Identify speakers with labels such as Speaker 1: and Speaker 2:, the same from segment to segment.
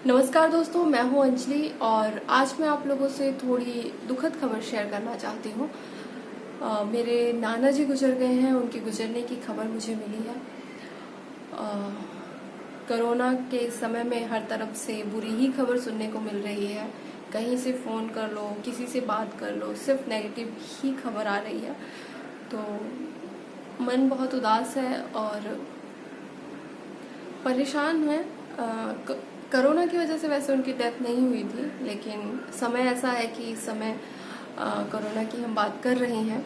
Speaker 1: नमस्कार दोस्तों, मैं हूं अंजलि और आज मैं आप लोगों से थोड़ी दुखद खबर शेयर करना चाहती हूं। मेरे नाना जी गुजर गए हैं, उनके गुजरने की खबर मुझे मिली है। कोरोना के समय में हर तरफ से बुरी ही खबर सुनने को मिल रही है। कहीं से फ़ोन कर लो, किसी से बात कर लो, सिर्फ नेगेटिव ही खबर आ रही है। तो मन बहुत उदास है और परेशान है। कोरोना की वजह से वैसे उनकी डेथ नहीं हुई थी, लेकिन समय ऐसा है कि इस समय कोरोना की हम बात कर रहे हैं।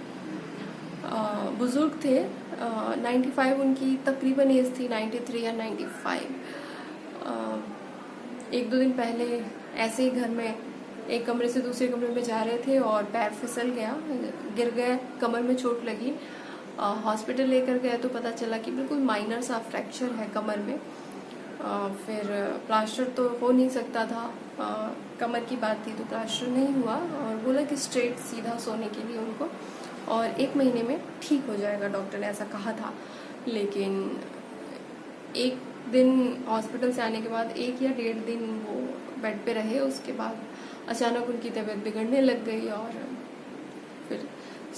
Speaker 1: बुजुर्ग थे, 95 उनकी तकरीबन एज थी, 93 या 95। एक दो दिन पहले ऐसे ही घर में एक कमरे से दूसरे कमरे में जा रहे थे और पैर फिसल गया, गिर गए, कमर में चोट लगी। हॉस्पिटल लेकर गए तो पता चला कि बिल्कुल माइनर सा फ्रैक्चर है कमर में। फिर प्लास्टर तो हो नहीं सकता था, कमर की बात थी तो प्लास्टर नहीं हुआ और बोला कि स्ट्रेट सीधा सोने के लिए उनको, और 1 महीने में ठीक हो जाएगा, डॉक्टर ने ऐसा कहा था। लेकिन एक दिन हॉस्पिटल से आने के बाद 1 या 1.5 दिन वो बेड पे रहे। उसके बाद अचानक उनकी तबीयत बिगड़ने लग गई और फिर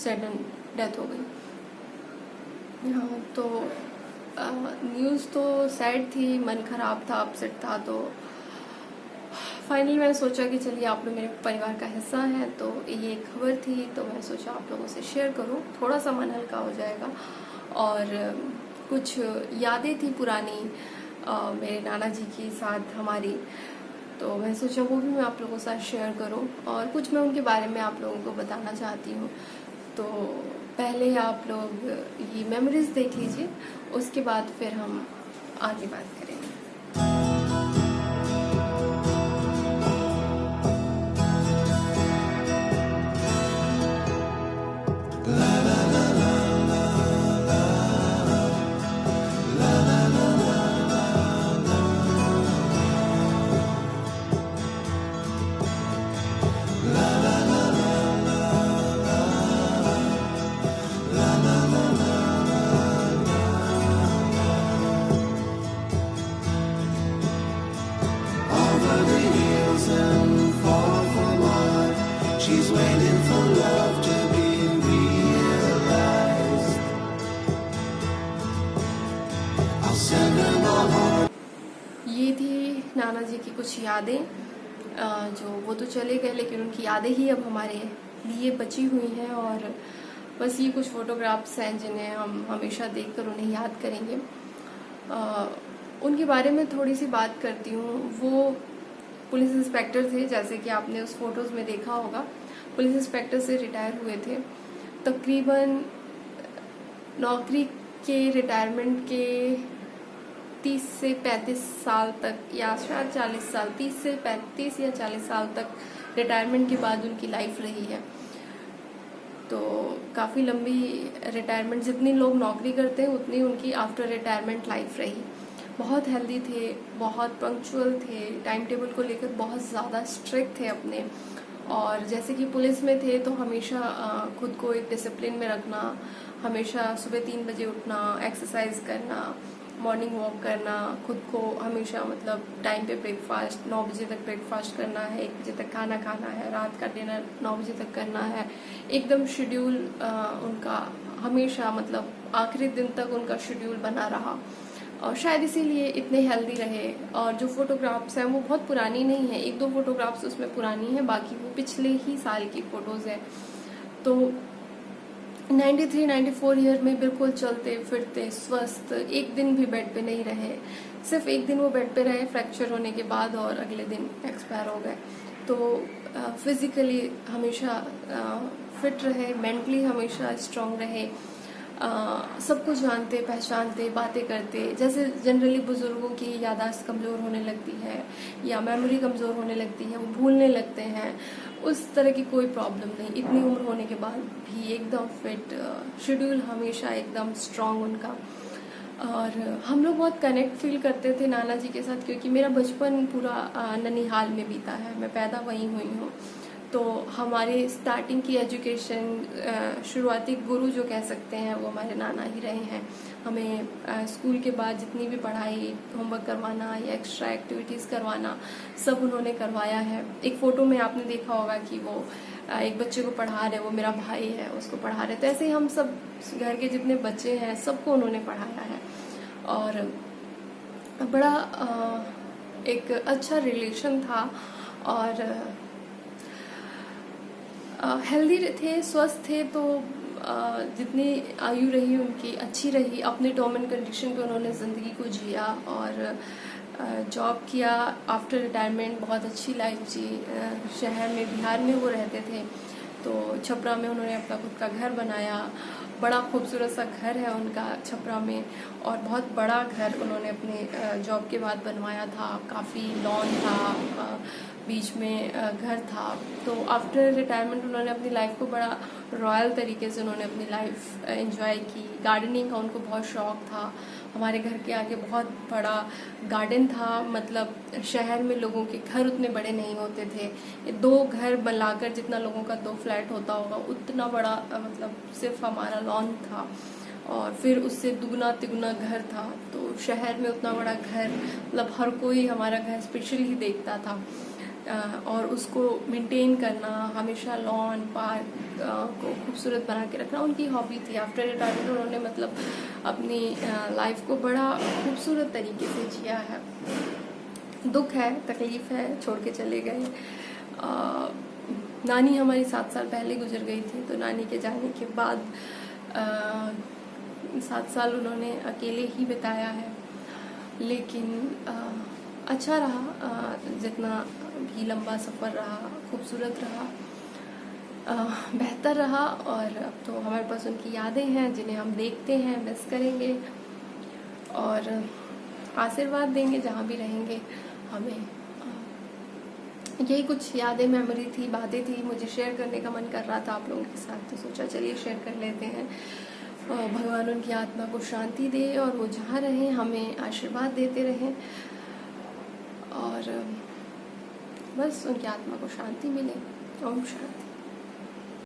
Speaker 1: सडन डेथ हो गई। हाँ, तो न्यूज़ तो सैड थी, मन खराब था, अपसेट था। तो फाइनली मैंने सोचा कि चलिए, आप लोग मेरे परिवार का हिस्सा हैं, तो ये एक खबर थी तो मैं सोचा आप लोगों से शेयर करूं, थोड़ा सा मन हल्का हो जाएगा। और कुछ यादें थी पुरानी मेरे नाना जी के साथ हमारी, तो मैं सोचा वो भी मैं आप लोगों के साथ शेयर करूं और कुछ मैं उनके बारे में आप लोगों को बताना चाहती हूं। तो पहले आप लोग ये मेमोरीज देख लीजिए, उसके बाद फिर हम आगे बात करेंगे।
Speaker 2: She's waiting for love to be realized. I'll send her my heart.
Speaker 1: ये थी नाना जी की कुछ यादें, जो वो तो चले गए लेकिन उनकी यादें ही अब हमारे लिए बची हुई हैं। और बस ये कुछ फोटोग्राफ्स हैं जिन्हें हम हमेशा देखकर उन्हें याद करेंगे। उनके बारे में थोड़ी सी बात करती हूँ। वो पुलिस इंस्पेक्टर थे, जैसे कि आपने उस फोटोज में देखा होगा। पुलिस इंस्पेक्टर से रिटायर हुए थे। तकरीबन नौकरी के रिटायरमेंट के 30 से 35 साल तक, या शायद 40 साल, 30 से 35 या 40 साल तक रिटायरमेंट के बाद उनकी लाइफ रही है। तो काफ़ी लंबी रिटायरमेंट, जितनी लोग नौकरी करते हैं उतनी उनकी आफ्टर रिटायरमेंट लाइफ रही। बहुत हेल्दी थे, बहुत पंक्चुअल थे, टाइम टेबल को लेकर बहुत ज़्यादा स्ट्रिक्ट थे अपने। और जैसे कि पुलिस में थे तो हमेशा खुद को एक डिसिप्लिन में रखना, हमेशा सुबह 3 बजे उठना, एक्सरसाइज करना, मॉर्निंग वॉक करना, खुद को हमेशा मतलब टाइम पे ब्रेकफास्ट, 9 बजे तक ब्रेकफास्ट करना है, 1 बजे तक खाना खाना है, रात का डिनर 9 बजे तक करना है। एकदम शेड्यूल उनका हमेशा, मतलब आखिरी दिन तक उनका शेड्यूल बना रहा और शायद इसीलिए इतने हेल्दी रहे। और जो फोटोग्राफ्स हैं वो बहुत पुरानी नहीं है, 1-2 फोटोग्राफ्स उसमें पुरानी है, बाकी वो पिछले ही साल की फोटोज है। तो 93-94 ईयर में बिल्कुल चलते फिरते स्वस्थ, एक दिन भी बेड पे नहीं रहे। सिर्फ एक दिन वो बेड पे रहे फ्रैक्चर होने के बाद और अगले दिन एक्सपायर हो गए। तो फिजिकली हमेशा फिट रहे, मेंटली हमेशा स्ट्रांग रहे, सब कुछ जानते, पहचानते, बातें करते। जैसे जनरली बुजुर्गों की याददाश्त कमज़ोर होने लगती है या मेमोरी कमज़ोर होने लगती है, वो भूलने लगते हैं, उस तरह की कोई प्रॉब्लम नहीं। इतनी उम्र होने के बाद भी एकदम फिट, शेड्यूल हमेशा एकदम स्ट्रांग उनका। और हम लोग बहुत कनेक्ट फील करते थे नाना जी के साथ, क्योंकि मेरा बचपन पूरा ननिहाल में बीता है, मैं पैदा वहीं हुई हूँ। तो हमारे स्टार्टिंग की एजुकेशन, शुरुआती गुरु जो कह सकते हैं वो हमारे नाना ही रहे हैं। हमें स्कूल के बाद जितनी भी पढ़ाई, होमवर्क करवाना या एक्स्ट्रा एक्टिविटीज़ करवाना, सब उन्होंने करवाया है। एक फ़ोटो में आपने देखा होगा कि वो एक बच्चे को पढ़ा रहे, वो मेरा भाई है, उसको पढ़ा रहे। तो ऐसे ही हम सब घर के जितने बच्चे हैं सबको उन्होंने पढ़ाया है और बड़ा एक अच्छा रिलेशन था और हेल्दी थे, स्वस्थ थे। तो जितनी आयु रही उनकी अच्छी रही। अपने टर्म एंड कंडीशन पे उन्होंने ज़िंदगी को जिया और जॉब किया। आफ्टर रिटायरमेंट बहुत अच्छी लाइफ जी। शहर में, बिहार में वो रहते थे, तो छपरा में उन्होंने अपना खुद का घर बनाया। बड़ा खूबसूरत सा घर है उनका छपरा में और बहुत बड़ा घर उन्होंने अपने जॉब के बाद बनवाया था। काफ़ी लॉन था, बीच में घर था। तो आफ्टर रिटायरमेंट उन्होंने अपनी लाइफ को बड़ा रॉयल तरीके से उन्होंने अपनी लाइफ एंजॉय की। गार्डनिंग का उनको बहुत शौक था। हमारे घर के आगे बहुत बड़ा गार्डन था। मतलब शहर में लोगों के घर उतने बड़े नहीं होते थे। 2 घर बनाकर जितना लोगों का 2 फ्लैट होता होगा उतना बड़ा, मतलब सिर्फ हमारा लॉन था और फिर उससे दुगना तिगुना घर था। तो शहर में उतना बड़ा घर, मतलब हर कोई हमारा घर स्पेशल ही देखता था और उसको मेंटेन करना, हमेशा लॉन पार्क को खूबसूरत बना के रखना उनकी हॉबी थी। आफ्टर रिटायरमेंट उन्होंने मतलब अपनी लाइफ को बड़ा खूबसूरत तरीके से जिया है। दुख है, तकलीफ है, छोड़ के चले गए। नानी हमारी 7 साल पहले गुजर गई थी, तो नानी के जाने के बाद 7 साल उन्होंने अकेले ही बिताया है। लेकिन अच्छा रहा, जितना भी लंबा सफ़र रहा, खूबसूरत रहा, बेहतर रहा। और अब तो हमारे पास उनकी यादें हैं जिन्हें हम देखते हैं, मिस करेंगे और आशीर्वाद देंगे जहाँ भी रहेंगे हमें। यही कुछ यादें, मेमोरी थी, बातें थी, मुझे शेयर करने का मन कर रहा था आप लोगों के साथ, तो सोचा चलिए शेयर कर लेते हैं। भगवान उनकी आत्मा को शांति दे और वो जहाँ रहें हमें आशीर्वाद देते रहें और बस उनकी आत्मा को शांति मिले। ओम शांति।